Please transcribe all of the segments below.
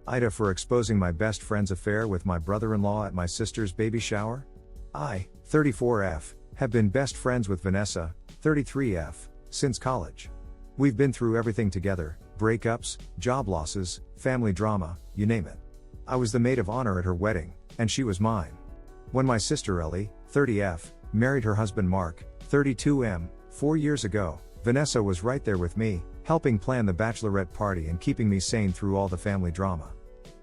AITA for exposing my best friend's affair with my brother-in-law at my sister's baby shower? I, 34F, have been best friends with Vanessa, 33F, since college. We've been through everything together, breakups, job losses, family drama, you name it. I was the maid of honor at her wedding, and she was mine. When my sister Ellie, 30F, married her husband Mark, 32M, 4 years ago, Vanessa was right there with me, helping plan the bachelorette party and keeping me sane through all the family drama.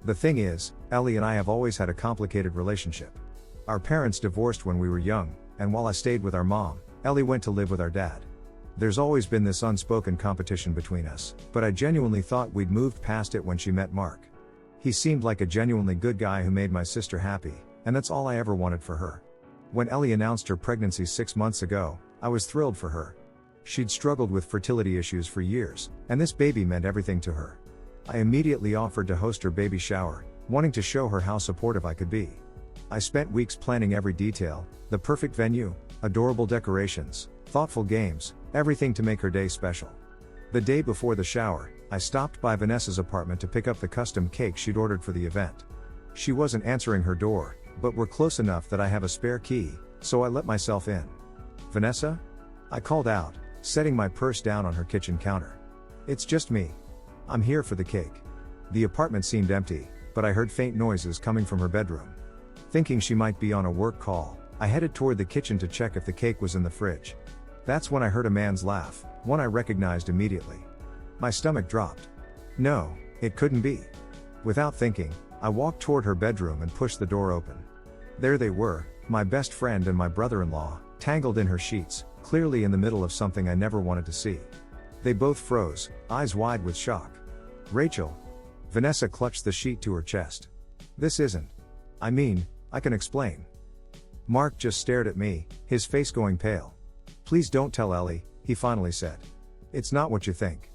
The thing is, Ellie and I have always had a complicated relationship. Our parents divorced when we were young, and while I stayed with our mom, Ellie went to live with our dad. There's always been this unspoken competition between us, but I genuinely thought we'd moved past it when she met Mark. He seemed like a genuinely good guy who made my sister happy, and that's all I ever wanted for her. When Ellie announced her pregnancy 6 months ago, I was thrilled for her. She'd struggled with fertility issues for years, and this baby meant everything to her. I immediately offered to host her baby shower, wanting to show her how supportive I could be. I spent weeks planning every detail, the perfect venue, adorable decorations, thoughtful games, everything to make her day special. The day before the shower, I stopped by Vanessa's apartment to pick up the custom cake she'd ordered for the event. She wasn't answering her door, but we're close enough that I have a spare key, so I let myself in. "Vanessa?" I called out, setting my purse down on her kitchen counter. "It's just me. I'm here for the cake." The apartment seemed empty, but I heard faint noises coming from her bedroom. Thinking she might be on a work call, I headed toward the kitchen to check if the cake was in the fridge. That's when I heard a man's laugh, one I recognized immediately. My stomach dropped. No, it couldn't be. Without thinking, I walked toward her bedroom and pushed the door open. There they were, my best friend and my brother-in-law, tangled in her sheets, clearly in the middle of something I never wanted to see. They both froze, eyes wide with shock. "Rachel." Vanessa clutched the sheet to her chest. "This isn't. I can explain." Mark just stared at me, his face going pale. "Please don't tell Ellie," he finally said. "It's not what you think."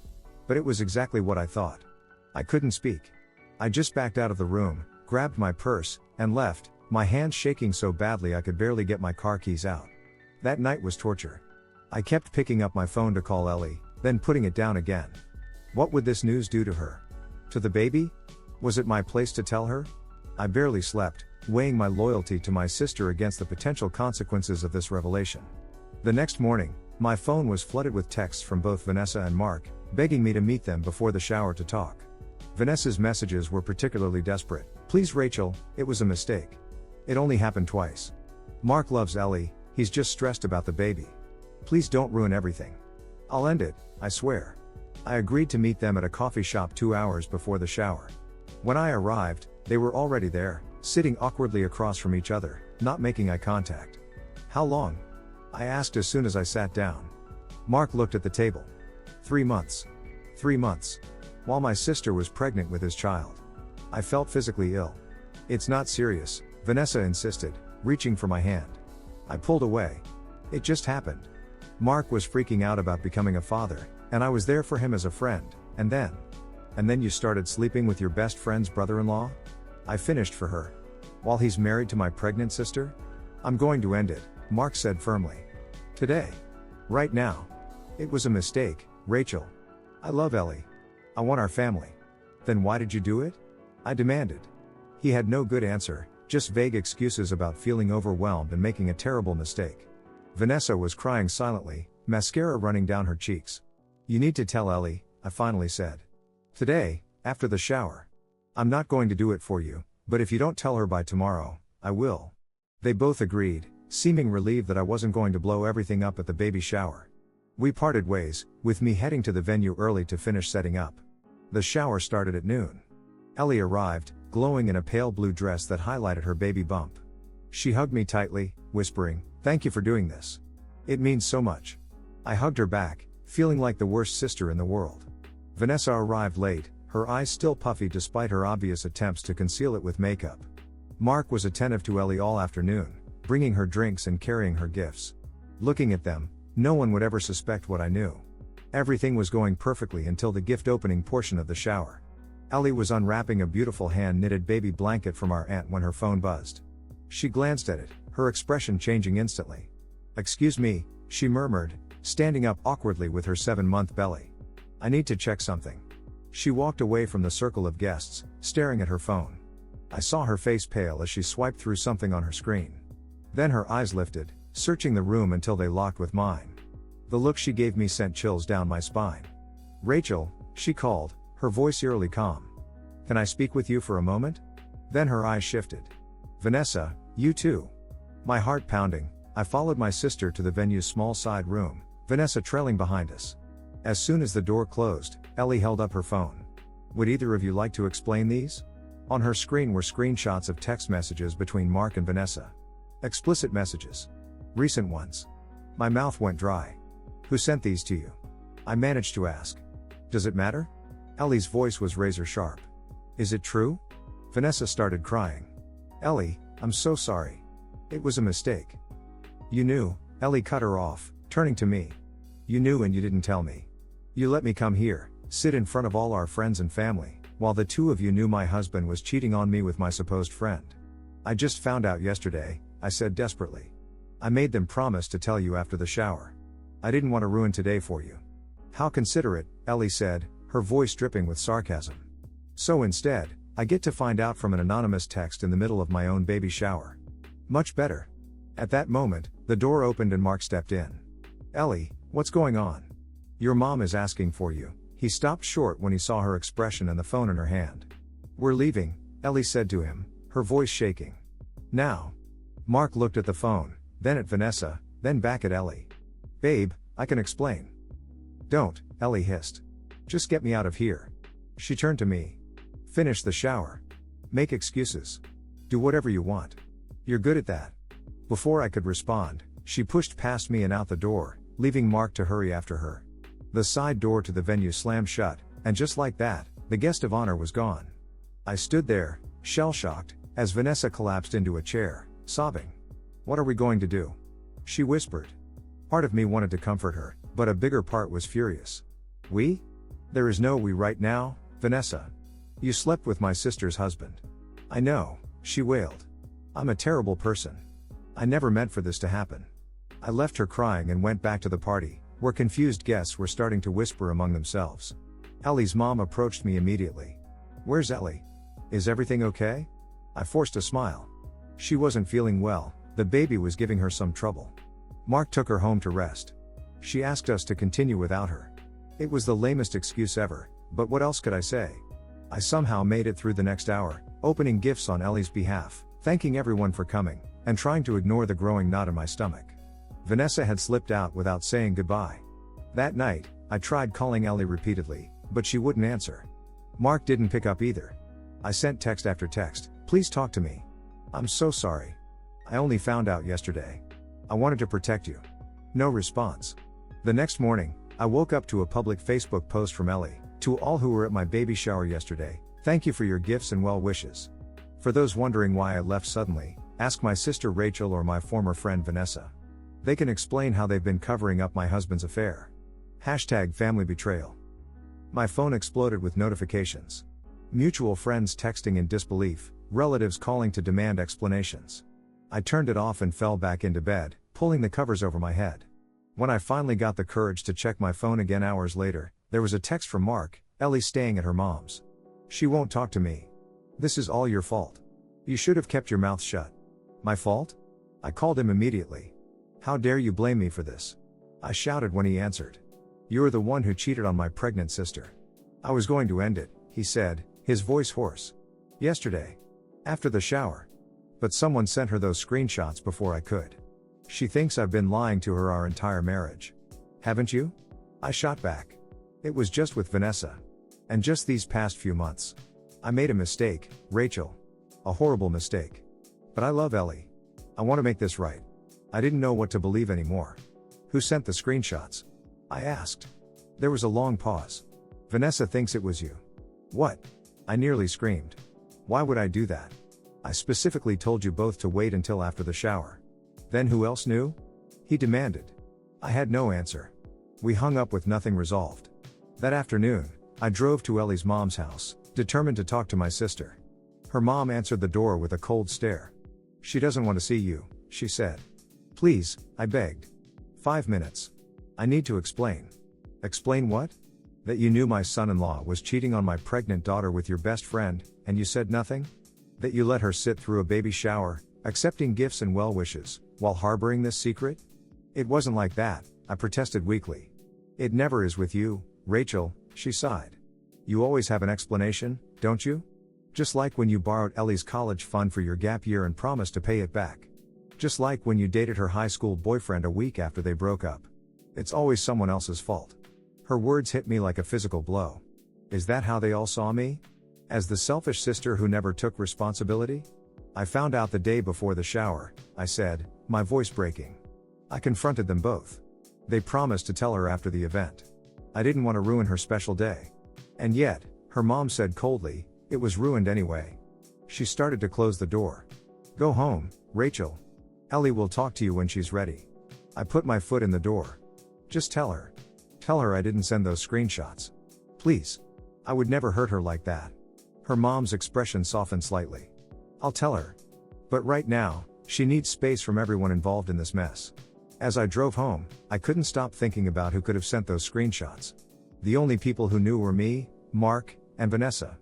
But it was exactly what I thought. I couldn't speak. I just backed out of the room, grabbed my purse, and left, my hands shaking so badly I could barely get my car keys out. That night was torture. I kept picking up my phone to call Ellie, then putting it down again. What would this news do to her? To the baby? Was it my place to tell her? I barely slept, weighing my loyalty to my sister against the potential consequences of this revelation. The next morning, my phone was flooded with texts from both Vanessa and Mark, begging me to meet them before the shower to talk. Vanessa's messages were particularly desperate. "Please Rachel, it was a mistake. It only happened twice. Mark loves Ellie, he's just stressed about the baby. Please don't ruin everything. I'll end it, I swear." I agreed to meet them at a coffee shop 2 hours before the shower. When I arrived, they were already there, sitting awkwardly across from each other, not making eye contact. "How long?" I asked as soon as I sat down. Mark looked at the table. 3 months. 3 months. While my sister was pregnant with his child. I felt physically ill. "It's not serious," Vanessa insisted, reaching for my hand. I pulled away. "It just happened." Mark was freaking out about becoming a father, and I was there for him as a friend, and then you started sleeping with your best friend's brother-in-law? I finished for her. "While he's married to my pregnant sister? I'm going to end it," Mark said firmly. "Today. Right now. It was a mistake, Rachel. I love Ellie. I want our family." "Then why did you do it?" I demanded. He had no good answer, just vague excuses about feeling overwhelmed and making a terrible mistake. Vanessa was crying silently, mascara running down her cheeks. "You need to tell Ellie," I finally said. "Today, after the shower. I'm not going to do it for you, but if you don't tell her by tomorrow, I will." They both agreed, seeming relieved that I wasn't going to blow everything up at the baby shower. We parted ways, with me heading to the venue early to finish setting up. The shower started at noon. Ellie arrived, glowing in a pale blue dress that highlighted her baby bump. She hugged me tightly, whispering, "Thank you for doing this. It means so much." I hugged her back, feeling like the worst sister in the world. Vanessa arrived late, her eyes still puffy despite her obvious attempts to conceal it with makeup. Mark was attentive to Ellie all afternoon, bringing her drinks and carrying her gifts. Looking at them, no one would ever suspect what I knew. Everything was going perfectly until the gift opening portion of the shower. Ellie was unwrapping a beautiful hand-knitted baby blanket from our aunt when her phone buzzed. She glanced at it, her expression changing instantly. "Excuse me," she murmured, standing up awkwardly with her 7-month belly. "I need to check something." She walked away from the circle of guests, staring at her phone. I saw her face pale as she swiped through something on her screen. Then her eyes lifted, searching the room until they locked with mine. The look she gave me sent chills down my spine. "Rachel," she called, her voice eerily calm. "Can I speak with you for a moment?" Then her eyes shifted. "Vanessa, you too." My heart pounding, I followed my sister to the venue's small side room, Vanessa trailing behind us. As soon as the door closed, Ellie held up her phone. "Would either of you like to explain these?" On her screen were screenshots of text messages between Mark and Vanessa. Explicit messages. Recent ones. My mouth went dry. "Who sent these to you?" I managed to ask. "Does it matter?" Ellie's voice was razor sharp. "Is it true?" Vanessa started crying. "Ellie, I'm so sorry. It was a mistake." "You knew," Ellie cut her off, turning to me. "You knew and you didn't tell me. You let me come here, sit in front of all our friends and family, while the two of you knew my husband was cheating on me with my supposed friend." "I just found out yesterday," I said desperately. "I made them promise to tell you after the shower. I didn't want to ruin today for you." "How considerate," Ellie said, her voice dripping with sarcasm. "So instead, I get to find out from an anonymous text in the middle of my own baby shower. Much better." At that moment, the door opened and Mark stepped in. "Ellie, what's going on?" "Your mom is asking for you." He stopped short when he saw her expression and the phone in her hand. "We're leaving," Ellie said to him, her voice shaking. "Now." Mark looked at the phone, then at Vanessa, then back at Ellie. "Babe, I can explain." "Don't," Ellie hissed. "Just get me out of here." She turned to me. "Finish the shower. Make excuses. Do whatever you want. You're good at that." Before I could respond, she pushed past me and out the door, leaving Mark to hurry after her. The side door to the venue slammed shut, and just like that, the guest of honor was gone. I stood there, shell-shocked, as Vanessa collapsed into a chair, sobbing. "What are we going to do?" she whispered. Part of me wanted to comfort her, but a bigger part was furious. "We? There is no we right now, Vanessa. You slept with my sister's husband." "I know," she wailed. "I'm a terrible person. I never meant for this to happen." I left her crying and went back to the party, where confused guests were starting to whisper among themselves. Ellie's mom approached me immediately. "Where's Ellie? Is everything okay?" I forced a smile. She wasn't feeling well, the baby was giving her some trouble. Mark took her home to rest. She asked us to continue without her. It was the lamest excuse ever, but what else could I say? I somehow made it through the next hour, opening gifts on Ellie's behalf, thanking everyone for coming, and trying to ignore the growing knot in my stomach. Vanessa had slipped out without saying goodbye. That night, I tried calling Ellie repeatedly, but she wouldn't answer. Mark didn't pick up either. I sent text after text, "Please talk to me. I'm so sorry. I only found out yesterday. I wanted to protect you." No response. The next morning, I woke up to a public Facebook post from Ellie. "To all who were at my baby shower yesterday, thank you for your gifts and well wishes. For those wondering why I left suddenly, ask my sister Rachel or my former friend Vanessa. They can explain how they've been covering up my husband's affair. #family betrayal." My phone exploded with notifications. Mutual friends texting in disbelief, relatives calling to demand explanations. I turned it off and fell back into bed, pulling the covers over my head. When I finally got the courage to check my phone again hours later, there was a text from Mark: "Ellie's staying at her mom's. She won't talk to me. This is all your fault. You should have kept your mouth shut." My fault? I called him immediately. "How dare you blame me for this?" I shouted when he answered. "You're the one who cheated on my pregnant sister." "I was going to end it," he said, his voice hoarse. "Yesterday. After the shower. But someone sent her those screenshots before I could. She thinks I've been lying to her our entire marriage. Haven't you?" I shot back. "It was just with Vanessa. And just these past few months. I made a mistake, Rachel. A horrible mistake. But I love Ellie. I want to make this right." I didn't know what to believe anymore. "Who sent the screenshots?" I asked. There was a long pause. "Vanessa thinks it was you." "What?" I nearly screamed. "Why would I do that? I specifically told you both to wait until after the shower." "Then who else knew?" he demanded. I had no answer. We hung up with nothing resolved. That afternoon, I drove to Ellie's mom's house, determined to talk to my sister. Her mom answered the door with a cold stare. "She doesn't want to see you," she said. "Please," I begged. "5 minutes. I need to explain." "Explain what?" That you knew my son-in-law was cheating on my pregnant daughter with your best friend, and you said nothing? That you let her sit through a baby shower, accepting gifts and well wishes, while harboring this secret? It wasn't like that, I protested weakly. It never is with you, Rachel, she sighed. You always have an explanation, don't you? Just like when you borrowed Ellie's college fund for your gap year and promised to pay it back. Just like when you dated her high school boyfriend a week after they broke up. It's always someone else's fault. Her words hit me like a physical blow. Is that how they all saw me? As the selfish sister who never took responsibility? I found out the day before the shower, I said, my voice breaking. I confronted them both. They promised to tell her after the event. I didn't want to ruin her special day. And yet, her mom said coldly, it was ruined anyway. She started to close the door. Go home, Rachel. Ellie will talk to you when she's ready. I put my foot in the door. Just tell her. Tell her I didn't send those screenshots. Please. I would never hurt her like that. Her mom's expression softened slightly. I'll tell her. But right now, she needs space from everyone involved in this mess. As I drove home, I couldn't stop thinking about who could have sent those screenshots. The only people who knew were me, Mark, and Vanessa.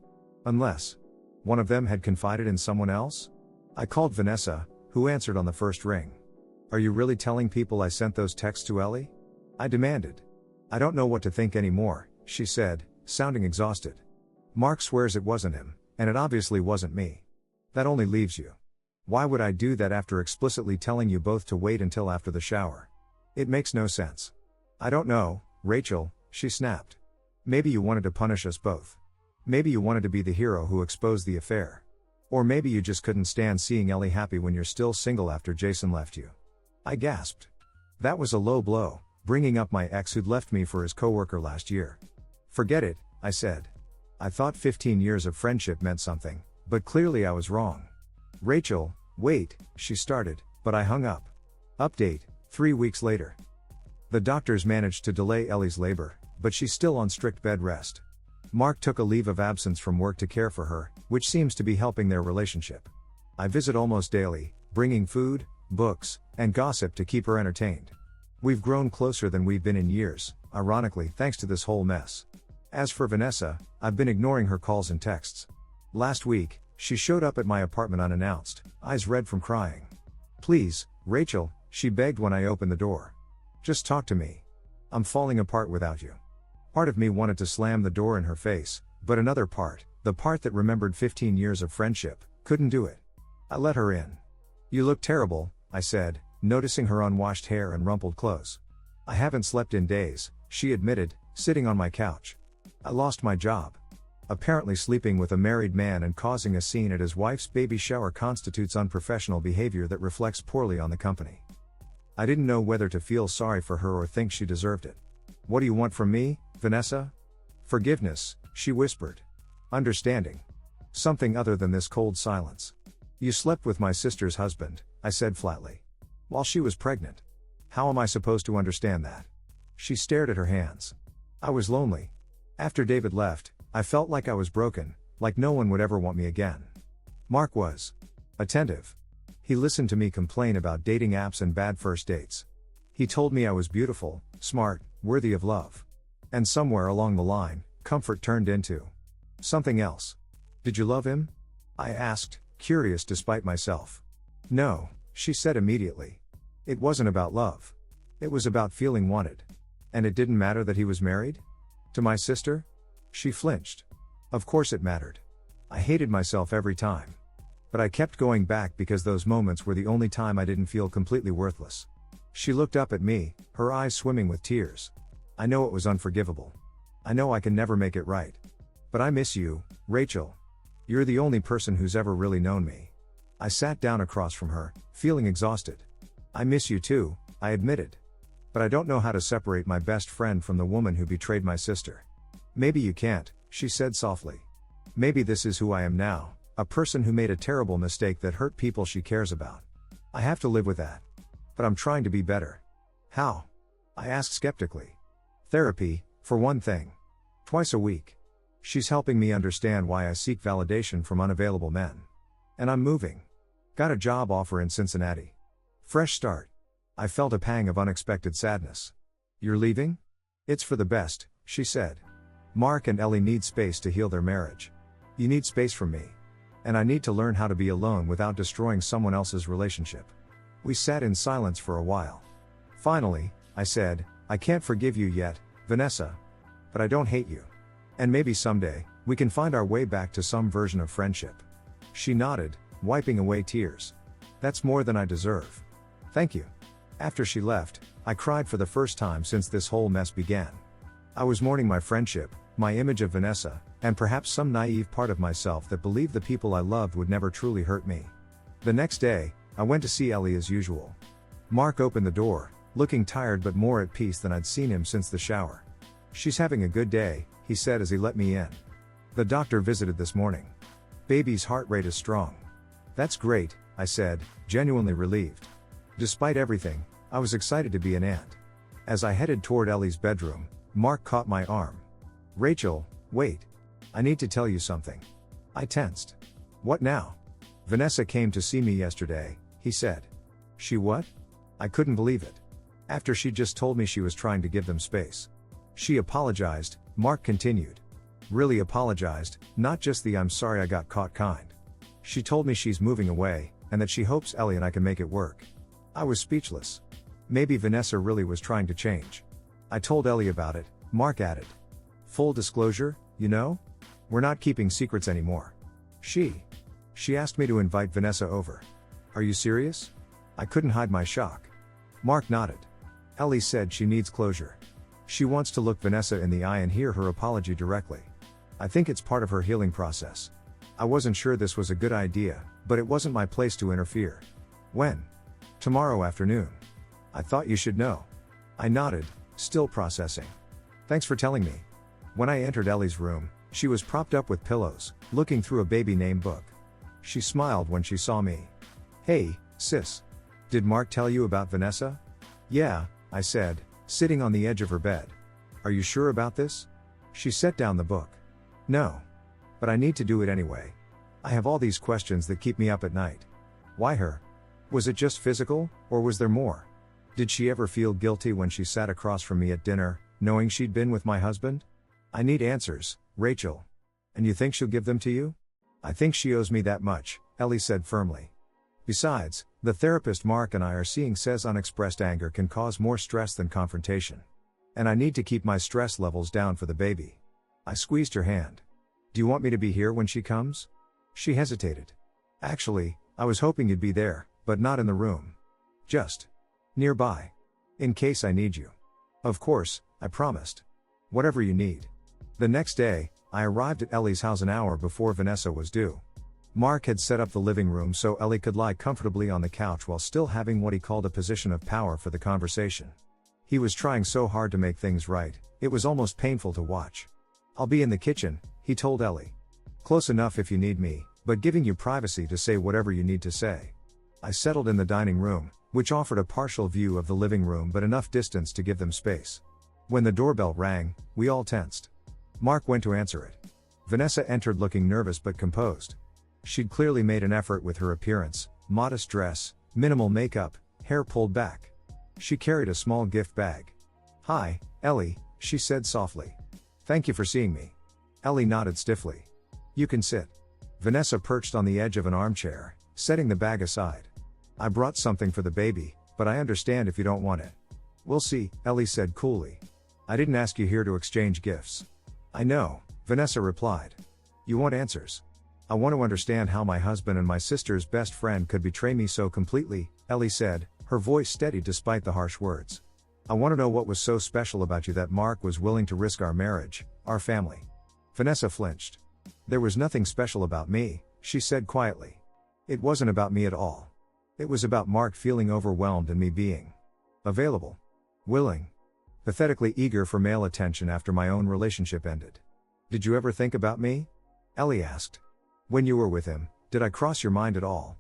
Unless one of them had confided in someone else? I called Vanessa, who answered on the first ring. Are you really telling people I sent those texts to Ellie? I demanded. I don't know what to think anymore, she said, sounding exhausted. Mark swears it wasn't him, and it obviously wasn't me. That only leaves you. Why would I do that after explicitly telling you both to wait until after the shower? It makes no sense. I don't know, Rachel, she snapped. Maybe you wanted to punish us both. Maybe you wanted to be the hero who exposed the affair. Or maybe you just couldn't stand seeing Ellie happy when you're still single after Jason left you. I gasped. That was a low blow, bringing up my ex who'd left me for his coworker last year. Forget it, I said. I thought 15 years of friendship meant something, but clearly I was wrong. Rachel, wait, she started, but I hung up. Update, 3 weeks later. The doctors managed to delay Ellie's labor, but she's still on strict bed rest. Mark took a leave of absence from work to care for her, which seems to be helping their relationship. I visit almost daily, bringing food, books, and gossip to keep her entertained. We've grown closer than we've been in years, ironically thanks to this whole mess. As for Vanessa, I've been ignoring her calls and texts. Last week, she showed up at my apartment unannounced, eyes red from crying. Please, Rachel, she begged when I opened the door. Just talk to me. I'm falling apart without you. Part of me wanted to slam the door in her face, but another part, the part that remembered 15 years of friendship, couldn't do it. I let her in. You look terrible, I said, noticing her unwashed hair and rumpled clothes. I haven't slept in days, she admitted, sitting on my couch. I lost my job. Apparently sleeping with a married man and causing a scene at his wife's baby shower constitutes unprofessional behavior that reflects poorly on the company. I didn't know whether to feel sorry for her or think she deserved it. What do you want from me, Vanessa? Forgiveness, she whispered. Understanding. Something other than this cold silence. You slept with my sister's husband, I said flatly. While she was pregnant. How am I supposed to understand that? She stared at her hands. I was lonely. After David left, I felt like I was broken, like no one would ever want me again. Mark was attentive. He listened to me complain about dating apps and bad first dates. He told me I was beautiful, smart, worthy of love. And somewhere along the line, comfort turned into something else. Did you love him? I asked, curious despite myself. No, she said immediately. It wasn't about love. It was about feeling wanted. And it didn't matter that he was married? To my sister? She flinched. Of course it mattered. I hated myself every time. But I kept going back because those moments were the only time I didn't feel completely worthless. She looked up at me, her eyes swimming with tears. I know it was unforgivable. I know I can never make it right. But I miss you, Rachel. You're the only person who's ever really known me. I sat down across from her, feeling exhausted. I miss you too, I admitted. But I don't know how to separate my best friend from the woman who betrayed my sister. Maybe you can't, she said softly. Maybe this is who I am now, a person who made a terrible mistake that hurt people she cares about. I have to live with that. But I'm trying to be better. How? I asked skeptically. Therapy, for one thing. Twice a week. She's helping me understand why I seek validation from unavailable men. And I'm moving. Got a job offer in Cincinnati. Fresh start. I felt a pang of unexpected sadness. You're leaving? It's for the best, she said. Mark and Ellie need space to heal their marriage. You need space from me. And I need to learn how to be alone without destroying someone else's relationship. We sat in silence for a while. Finally, I said, I can't forgive you yet, Vanessa. But I don't hate you. And maybe someday, we can find our way back to some version of friendship. She nodded, wiping away tears. That's more than I deserve. Thank you. After she left, I cried for the first time since this whole mess began. I was mourning my friendship, my image of Vanessa, and perhaps some naive part of myself that believed the people I loved would never truly hurt me. The next day, I went to see Ellie as usual. Mark opened the door, looking tired but more at peace than I'd seen him since the shower. She's having a good day, he said as he let me in. The doctor visited this morning. Baby's heart rate is strong. That's great, I said, genuinely relieved. Despite everything, I was excited to be an aunt. As I headed toward Ellie's bedroom, Mark caught my arm. Rachel, wait. I need to tell you something. I tensed. What now? Vanessa came to see me yesterday, he said. She what? I couldn't believe it. After she just told me she was trying to give them space. She apologized, Mark continued. Really apologized, not just the I'm sorry I got caught kind. She told me she's moving away, and that she hopes Ellie and I can make it work. I was speechless. Maybe Vanessa really was trying to change. I told Ellie about it, Mark added. Full disclosure, you know? We're not keeping secrets anymore. She asked me to invite Vanessa over. Are you serious? I couldn't hide my shock. Mark nodded. Ellie said she needs closure. She wants to look Vanessa in the eye and hear her apology directly. I think it's part of her healing process. I wasn't sure this was a good idea, but it wasn't my place to interfere. When? Tomorrow afternoon. I thought you should know. I nodded, still processing. Thanks for telling me. When I entered Ellie's room, she was propped up with pillows, looking through a baby name book. She smiled when she saw me. Hey, sis. Did Mark tell you about Vanessa? Yeah, I said, sitting on the edge of her bed. Are you sure about this? She set down the book. No. But I need to do it anyway. I have all these questions that keep me up at night. Why her? Was it just physical, or was there more? Did she ever feel guilty when she sat across from me at dinner, knowing she'd been with my husband? I need answers, Rachel. And you think she'll give them to you? I think she owes me that much, Ellie said firmly. Besides, the therapist Mark and I are seeing says unexpressed anger can cause more stress than confrontation. And I need to keep my stress levels down for the baby. I squeezed her hand. Do you want me to be here when she comes? She hesitated. Actually, I was hoping you'd be there, but not in the room. Just nearby. In case I need you. Of course, I promised. Whatever you need. The next day, I arrived at Ellie's house an hour before Vanessa was due. Mark had set up the living room so Ellie could lie comfortably on the couch while still having what he called a position of power for the conversation. He was trying so hard to make things right, it was almost painful to watch. I'll be in the kitchen, he told Ellie. Close enough if you need me, but giving you privacy to say whatever you need to say. I settled in the dining room, which offered a partial view of the living room but enough distance to give them space. When the doorbell rang, we all tensed. Mark went to answer it. Vanessa entered looking nervous but composed. She'd clearly made an effort with her appearance, modest dress, minimal makeup, hair pulled back. She carried a small gift bag. Hi, Ellie, she said softly. Thank you for seeing me. Ellie nodded stiffly. You can sit. Vanessa perched on the edge of an armchair, setting the bag aside. I brought something for the baby, but I understand if you don't want it. We'll see, Ellie said coolly. I didn't ask you here to exchange gifts. I know, Vanessa replied. You want answers. I want to understand how my husband and my sister's best friend could betray me so completely, Ellie said, her voice steady despite the harsh words. I want to know what was so special about you that Mark was willing to risk our marriage, our family. Vanessa flinched. There was nothing special about me, she said quietly. It wasn't about me at all. It was about Mark feeling overwhelmed and me being available. Willing. Pathetically eager for male attention after my own relationship ended. Did you ever think about me? Ellie asked. When you were with him, did I cross your mind at all?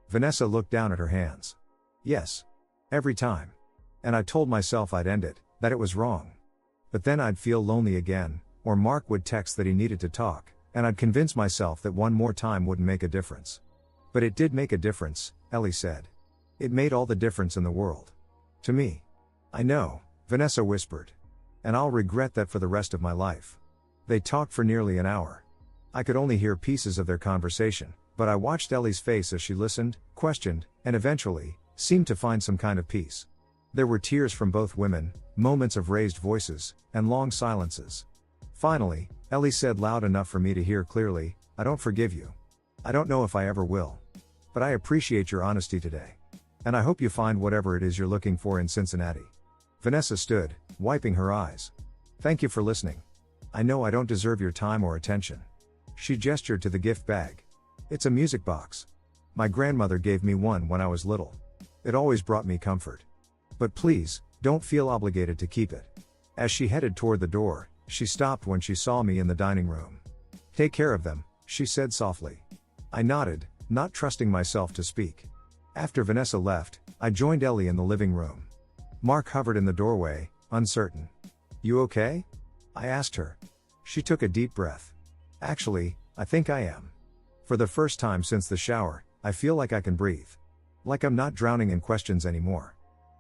Vanessa looked down at her hands. Yes. Every time. And I told myself I'd end it, that it was wrong. But then I'd feel lonely again, or Mark would text that he needed to talk, and I'd convince myself that one more time wouldn't make a difference. But it did make a difference, Ellie said. It made all the difference in the world. To me. I know, Vanessa whispered. And I'll regret that for the rest of my life. They talked for nearly an hour. I could only hear pieces of their conversation, but I watched Ellie's face as she listened, questioned, and eventually, seemed to find some kind of peace. There were tears from both women, moments of raised voices, and long silences. Finally, Ellie said loud enough for me to hear clearly, "I don't forgive you. I don't know if I ever will. But I appreciate your honesty today. And I hope you find whatever it is you're looking for in Cincinnati." Vanessa stood, wiping her eyes. "Thank you for listening. I know I don't deserve your time or attention." She gestured to the gift bag. "It's a music box. My grandmother gave me one when I was little. It always brought me comfort. But please, don't feel obligated to keep it." As she headed toward the door, she stopped when she saw me in the dining room. "Take care of them," she said softly. I nodded, not trusting myself to speak. After Vanessa left, I joined Ellie in the living room. Mark hovered in the doorway, uncertain. "You okay?" I asked her. She took a deep breath. "Actually, I think I am. For the first time since the shower, I feel like I can breathe. Like I'm not drowning in questions anymore."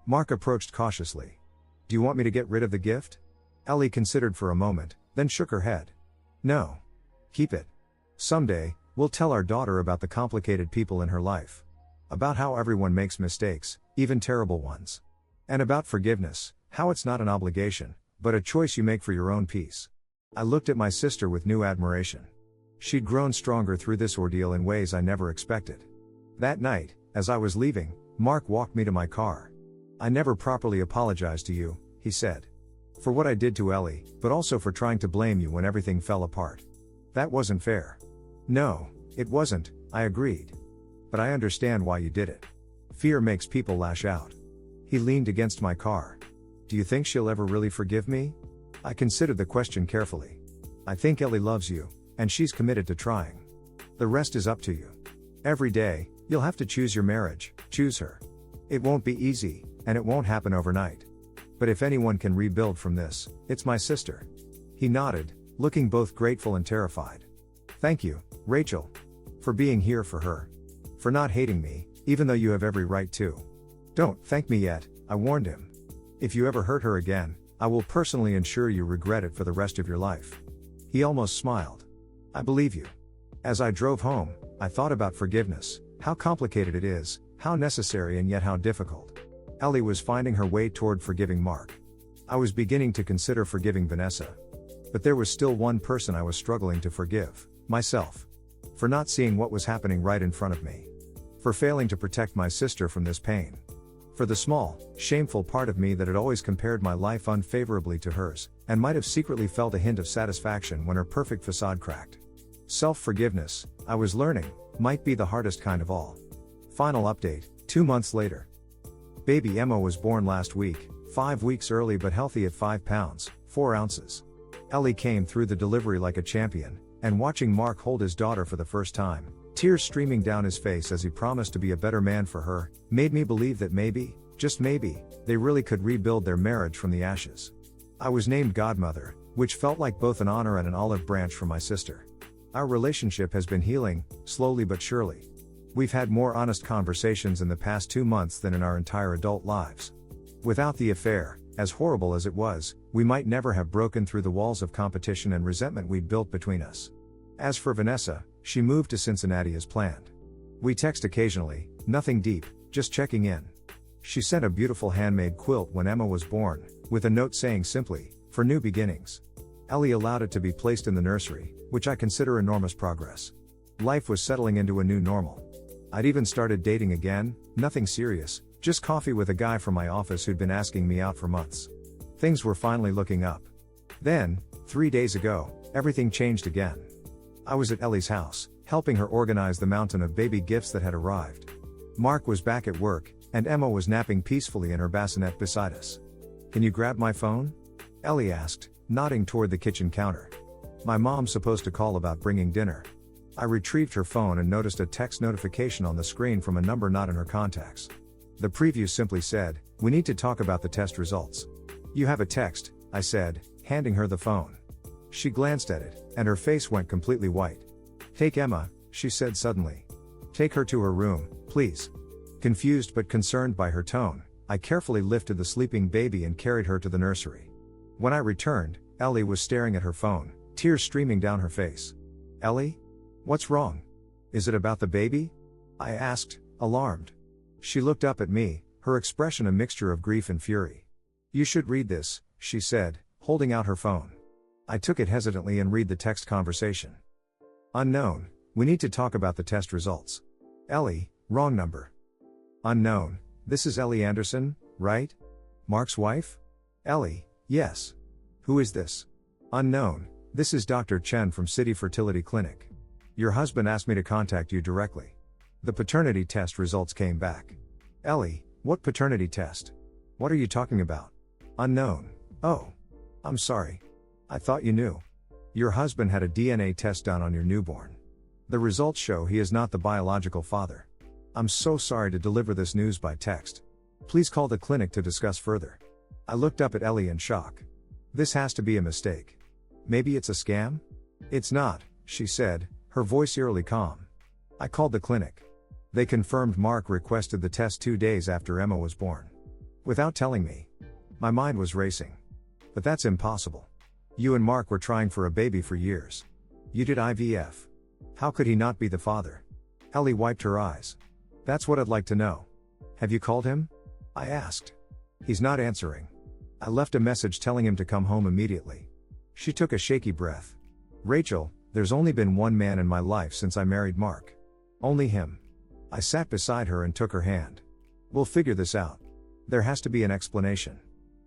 Mark approached cautiously. "Do you want me to get rid of the gift?" Ellie considered for a moment, then shook her head. "No. Keep it. Someday, we'll tell our daughter about the complicated people in her life. About how everyone makes mistakes, even terrible ones. And about forgiveness, how it's not an obligation, but a choice you make for your own peace." I looked at my sister with new admiration. She'd grown stronger through this ordeal in ways I never expected. That night, as I was leaving, Mark walked me to my car. "I never properly apologized to you," he said. "For what I did to Ellie, but also for trying to blame you when everything fell apart. That wasn't fair." "No, it wasn't," I agreed. "But I understand why you did it. Fear makes people lash out." He leaned against my car. "Do you think she'll ever really forgive me?" I considered the question carefully. "I think Ellie loves you, and she's committed to trying. The rest is up to you. Every day, you'll have to choose your marriage, choose her. It won't be easy, and it won't happen overnight. But if anyone can rebuild from this, it's my sister." He nodded, looking both grateful and terrified. "Thank you, Rachel. For being here for her. For not hating me, even though you have every right to. Don't thank me yet," I warned him. "If you ever hurt her again, I will personally ensure you regret it for the rest of your life." He almost smiled. "I believe you." As I drove home, I thought about forgiveness, how complicated it is, how necessary and yet how difficult. Ellie was finding her way toward forgiving Mark. I was beginning to consider forgiving Vanessa. But there was still one person I was struggling to forgive, myself. For not seeing what was happening right in front of me. For failing to protect my sister from this pain. For the small, shameful part of me that had always compared my life unfavorably to hers, and might have secretly felt a hint of satisfaction when her perfect facade cracked. Self-forgiveness, I was learning, might be the hardest kind of all. Final update, 2 months later. Baby Emma was born last week, 5 weeks early but healthy at 5 pounds, 4 ounces. Ellie came through the delivery like a champion, and watching Mark hold his daughter for the first time, tears streaming down his face as he promised to be a better man for her, made me believe that maybe, just maybe, they really could rebuild their marriage from the ashes. I was named godmother, which felt like both an honor and an olive branch from my sister. Our relationship has been healing, slowly but surely. We've had more honest conversations in the past 2 months than in our entire adult lives. Without the affair, as horrible as it was, we might never have broken through the walls of competition and resentment we'd built between us. As for Vanessa, she moved to Cincinnati as planned. We text occasionally, nothing deep, just checking in. She sent a beautiful handmade quilt when Emma was born, with a note saying simply, "For new beginnings." Ellie allowed it to be placed in the nursery, which I consider enormous progress. Life was settling into a new normal. I'd even started dating again, nothing serious, just coffee with a guy from my office who'd been asking me out for months. Things were finally looking up. Then, 3 days ago, everything changed again. I was at Ellie's house, helping her organize the mountain of baby gifts that had arrived. Mark was back at work, and Emma was napping peacefully in her bassinet beside us. "Can you grab my phone?" Ellie asked, nodding toward the kitchen counter. "My mom's supposed to call about bringing dinner." I retrieved her phone and noticed a text notification on the screen from a number not in her contacts. The preview simply said, "We need to talk about the test results." "You have a text," I said, handing her the phone. She glanced at it, and her face went completely white. "Take Emma," she said suddenly. "Take her to her room, please." Confused but concerned by her tone, I carefully lifted the sleeping baby and carried her to the nursery. When I returned, Ellie was staring at her phone, tears streaming down her face. Ellie? What's wrong? Is it about the baby? I asked, alarmed. She looked up at me, her expression a mixture of grief and fury. You should read this, she said, holding out her phone. I took it hesitantly and read the text conversation. Unknown, we need to talk about the test results. Ellie, wrong number. Unknown, this is Ellie Anderson, right? Mark's wife? Ellie, yes. Who is this? Unknown, this is Dr. Chen from City Fertility Clinic. Your husband asked me to contact you directly. The paternity test results came back. Ellie, what paternity test? What are you talking about? Unknown, oh. I'm sorry. I thought you knew. Your husband had a DNA test done on your newborn. The results show he is not the biological father. I'm so sorry to deliver this news by text. Please call the clinic to discuss further. I looked up at Ellie in shock. This has to be a mistake. Maybe it's a scam? It's not, she said, her voice eerily calm. I called the clinic. They confirmed Mark requested the test 2 days after Emma was born. Without telling me. My mind was racing. But that's impossible. You and Mark were trying for a baby for years. You did IVF. How could he not be the father? Ellie wiped her eyes. That's what I'd like to know. Have you called him? I asked. He's not answering. I left a message telling him to come home immediately. She took a shaky breath. Rachel, there's only been one man in my life since I married Mark. Only him. I sat beside her and took her hand. We'll figure this out. There has to be an explanation.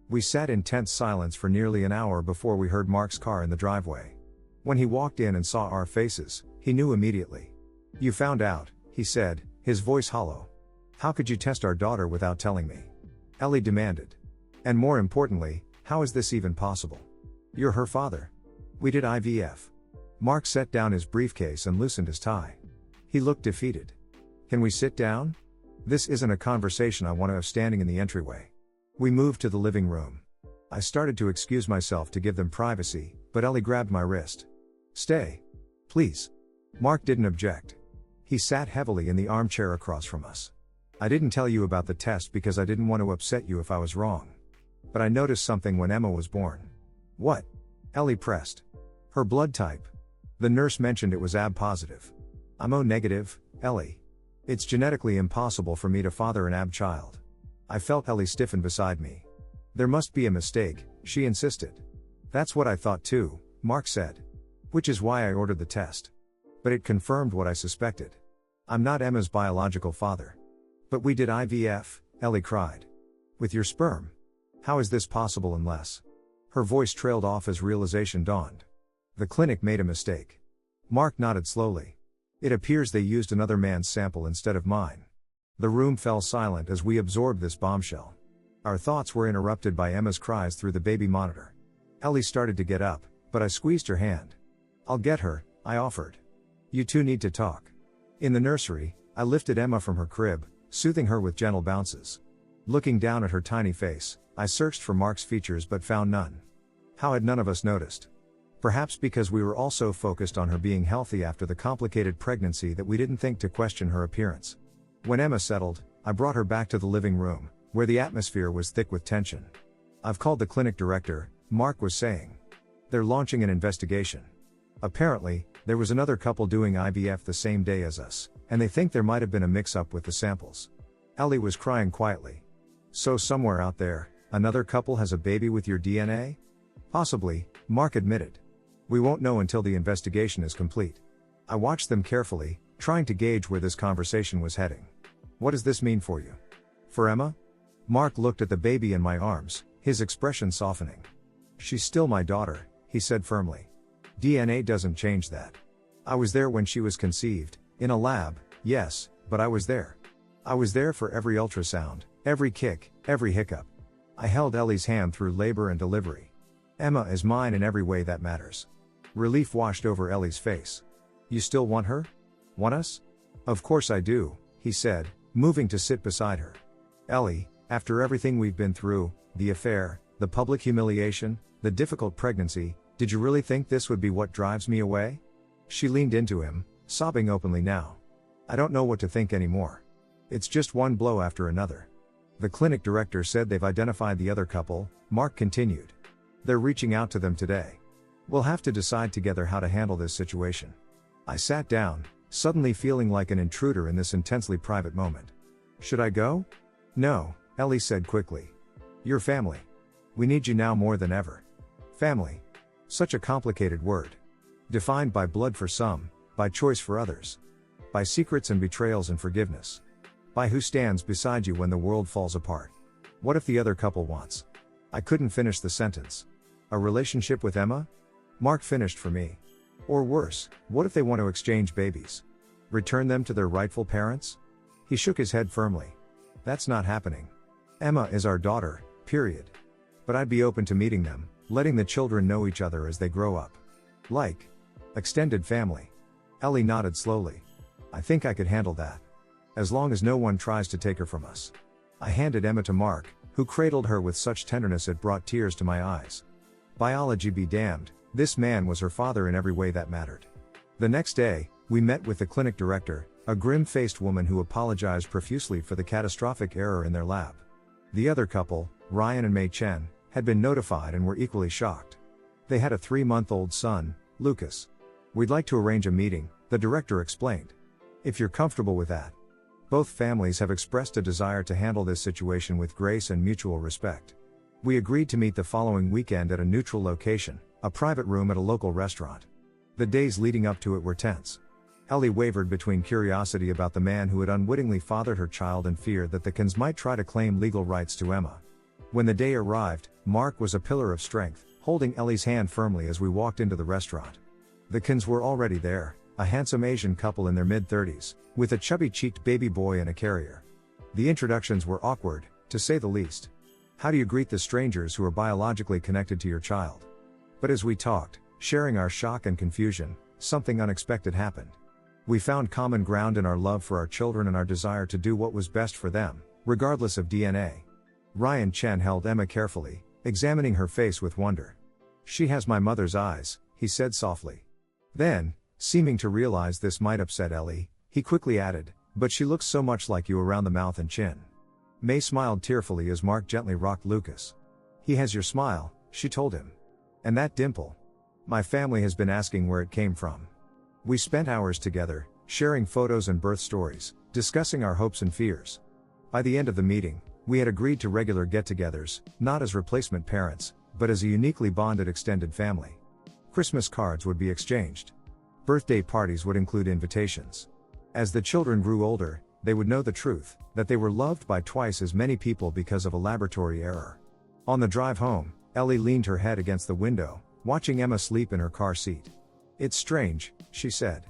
We sat in tense silence for nearly an hour before we heard Mark's car in the driveway. When he walked in and saw our faces, he knew immediately. You found out, he said, his voice hollow. How could you test our daughter without telling me? Ellie demanded. And more importantly, how is this even possible? You're her father. We did IVF. Mark set down his briefcase and loosened his tie. He looked defeated. Can we sit down? This isn't a conversation I want to have standing in the entryway. We moved to the living room. I started to excuse myself to give them privacy, but Ellie grabbed my wrist. Stay. Please. Mark didn't object. He sat heavily in the armchair across from us. I didn't tell you about the test because I didn't want to upset you if I was wrong. But I noticed something when Emma was born. What? Ellie pressed. Her blood type. The nurse mentioned it was AB positive. I'm O negative, Ellie. It's genetically impossible for me to father an AB child. I felt Ellie stiffen beside me. There must be a mistake, she insisted. That's what I thought too, Mark said. Which is why I ordered the test. But it confirmed what I suspected. I'm not Emma's biological father. But we did IVF, Ellie cried. With your sperm. How is this possible unless? Her voice trailed off as realization dawned. The clinic made a mistake. Mark nodded slowly. It appears they used another man's sample instead of mine. The room fell silent as we absorbed this bombshell. Our thoughts were interrupted by Emma's cries through the baby monitor. Ellie started to get up, but I squeezed her hand. I'll get her, I offered. You two need to talk. In the nursery, I lifted Emma from her crib, soothing her with gentle bounces. Looking down at her tiny face, I searched for Mark's features but found none. How had none of us noticed? Perhaps because we were all so focused on her being healthy after the complicated pregnancy that we didn't think to question her appearance. When Emma settled, I brought her back to the living room, where the atmosphere was thick with tension. I've called the clinic director, Mark was saying. They're launching an investigation. Apparently, there was another couple doing IVF the same day as us, and they think there might have been a mix-up with the samples. Ellie was crying quietly. So somewhere out there, another couple has a baby with your DNA? Possibly, Mark admitted. We won't know until the investigation is complete. I watched them carefully, trying to gauge where this conversation was heading. What does this mean for you? For Emma? Mark looked at the baby in my arms, his expression softening. She's still my daughter, he said firmly. DNA doesn't change that. I was there when she was conceived, in a lab, yes, but I was there. I was there for every ultrasound, every kick, every hiccup. I held Ellie's hand through labor and delivery. Emma is mine in every way that matters. Relief washed over Ellie's face. You still want her? Want us? Of course I do, he said, moving to sit beside her. Ellie, after everything we've been through, the affair, the public humiliation, the difficult pregnancy, did you really think this would be what drives me away? She leaned into him, sobbing openly now. I don't know what to think anymore. It's just one blow after another. The clinic director said they've identified the other couple, Mark continued. They're reaching out to them today. We'll have to decide together how to handle this situation. I sat down, suddenly feeling like an intruder in this intensely private moment. Should I go? No, Ellie said quickly. You're family. We need you now more than ever. Family. Such a complicated word. Defined by blood for some, by choice for others. By secrets and betrayals and forgiveness. By who stands beside you when the world falls apart. What if the other couple wants? I couldn't finish the sentence. A relationship with Emma? Mark finished for me. Or worse, what if they want to exchange babies? Return them to their rightful parents? He shook his head firmly. That's not happening. Emma is our daughter, period. But I'd be open to meeting them, letting the children know each other as they grow up. Like extended family. Ellie nodded slowly. I think I could handle that. As long as no one tries to take her from us. I handed Emma to Mark, who cradled her with such tenderness it brought tears to my eyes. Biology be damned, this man was her father in every way that mattered. The next day, we met with the clinic director, a grim-faced woman who apologized profusely for the catastrophic error in their lab. The other couple, Ryan and Mei Chen, had been notified and were equally shocked. They had a 3-month-old son, Lucas. We'd like to arrange a meeting, the director explained. If you're comfortable with that. Both families have expressed a desire to handle this situation with grace and mutual respect. We agreed to meet the following weekend at a neutral location, a private room at a local restaurant. The days leading up to it were tense. Ellie wavered between curiosity about the man who had unwittingly fathered her child and fear that the Kins might try to claim legal rights to Emma. When the day arrived, Mark was a pillar of strength, holding Ellie's hand firmly as we walked into the restaurant. The Kins were already there, a handsome Asian couple in their mid-30s, with a chubby-cheeked baby boy in a carrier. The introductions were awkward, to say the least. How do you greet the strangers who are biologically connected to your child? But as we talked, sharing our shock and confusion, something unexpected happened. We found common ground in our love for our children and our desire to do what was best for them, regardless of DNA. Ryan Chen held Emma carefully, examining her face with wonder. She has my mother's eyes, he said softly. Then, seeming to realize this might upset Ellie, he quickly added, but she looks so much like you around the mouth and chin. May smiled tearfully as Mark gently rocked Lucas. He has your smile, she told him. And that dimple. My family has been asking where it came from. We spent hours together, sharing photos and birth stories, discussing our hopes and fears. By the end of the meeting, we had agreed to regular get-togethers, not as replacement parents, but as a uniquely bonded extended family. Christmas cards would be exchanged. Birthday parties would include invitations. As the children grew older, they would know the truth, that they were loved by twice as many people because of a laboratory error. On the drive home, Ellie leaned her head against the window, watching Emma sleep in her car seat. It's strange, she said.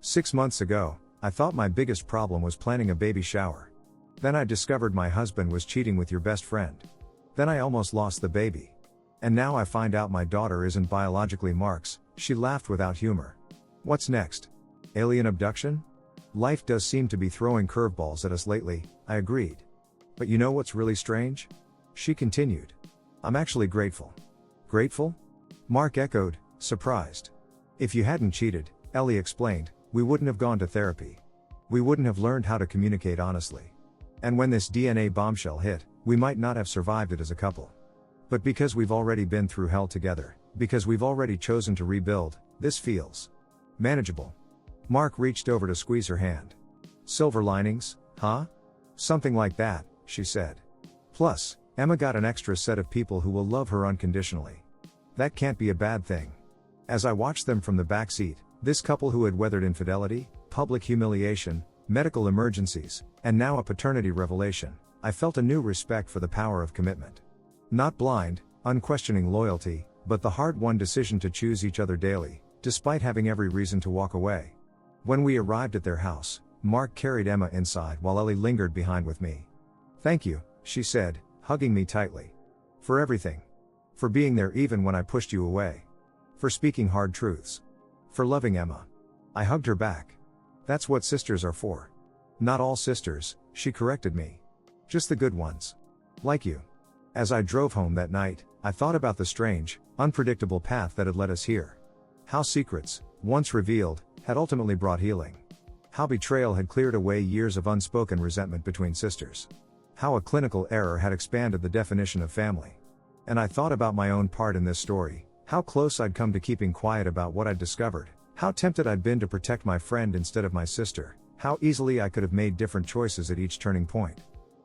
6 months ago, I thought my biggest problem was planning a baby shower. Then I discovered my husband was cheating with your best friend. Then I almost lost the baby. And now I find out my daughter isn't biologically Mark's. She laughed without humor. What's next? Alien abduction? Life does seem to be throwing curveballs at us lately, I agreed. But you know what's really strange? She continued. I'm actually grateful. Grateful? Mark echoed, surprised. If you hadn't cheated, Ellie explained, we wouldn't have gone to therapy. We wouldn't have learned how to communicate honestly. And when this DNA bombshell hit, we might not have survived it as a couple. But because we've already been through hell together, because we've already chosen to rebuild, this feels manageable. Mark reached over to squeeze her hand. Silver linings, huh? Something like that, she said. Plus, Emma got an extra set of people who will love her unconditionally. That can't be a bad thing. As I watched them from the back seat, this couple who had weathered infidelity, public humiliation, medical emergencies, and now a paternity revelation, I felt a new respect for the power of commitment. Not blind, unquestioning loyalty, but the hard-won decision to choose each other daily, despite having every reason to walk away. When we arrived at their house, Mark carried Emma inside while Ellie lingered behind with me. Thank you, she said, hugging me tightly. For everything. For being there even when I pushed you away. For speaking hard truths. For loving Emma. I hugged her back. That's what sisters are for. Not all sisters, she corrected me. Just the good ones. Like you. As I drove home that night, I thought about the strange, unpredictable path that had led us here. How secrets, once revealed, had ultimately brought healing. How betrayal had cleared away years of unspoken resentment between sisters. How a clinical error had expanded the definition of family. And I thought about my own part in this story, How close I'd come to keeping quiet about what I'd discovered. How tempted I'd been to protect my friend instead of my sister. How easily I could have made different choices at each turning point.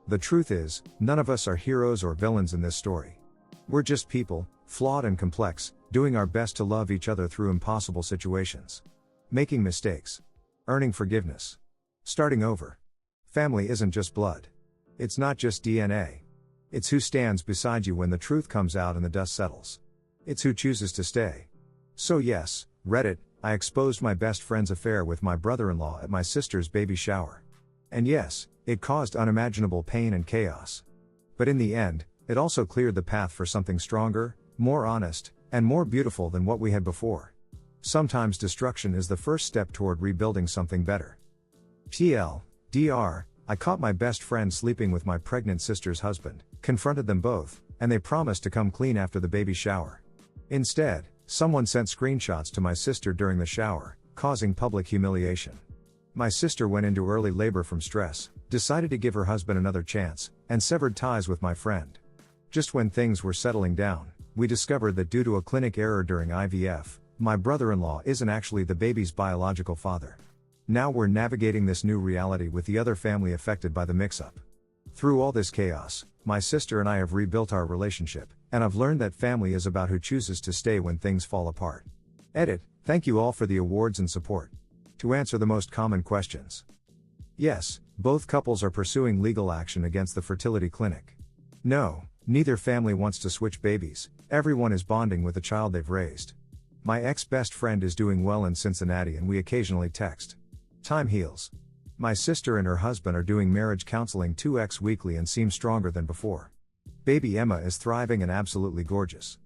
The truth is, none of us are heroes or villains in this story. We're just people, flawed and complex, doing our best to love each other through impossible situations. Making mistakes. Earning forgiveness. Starting over. Family isn't just blood. It's not just DNA. It's who stands beside you when the truth comes out and the dust settles. It's who chooses to stay. So yes, Reddit, I exposed my best friend's affair with my brother-in-law at my sister's baby shower. And yes, it caused unimaginable pain and chaos. But in the end, it also cleared the path for something stronger, more honest, and more beautiful than what we had before. Sometimes destruction is the first step toward rebuilding something better. TLDR, I caught my best friend sleeping with my pregnant sister's husband, confronted them both, and they promised to come clean after the baby shower. Instead, someone sent screenshots to my sister during the shower, causing public humiliation. My sister went into early labor from stress, decided to give her husband another chance, and severed ties with my friend. Just when things were settling down, we discovered that due to a clinic error during IVF, my brother-in-law isn't actually the baby's biological father. Now we're navigating this new reality with the other family affected by the mix-up. Through all this chaos, my sister and I have rebuilt our relationship, and I've learned that family is about who chooses to stay when things fall apart. Edit, thank you all for the awards and support. To answer the most common questions. Yes, both couples are pursuing legal action against the fertility clinic. No, neither family wants to switch babies, everyone is bonding with the child they've raised. My ex-best friend is doing well in Cincinnati and we occasionally text. Time heals. My sister and her husband are doing marriage counseling 2x weekly and seem stronger than before. Baby Emma is thriving and absolutely gorgeous.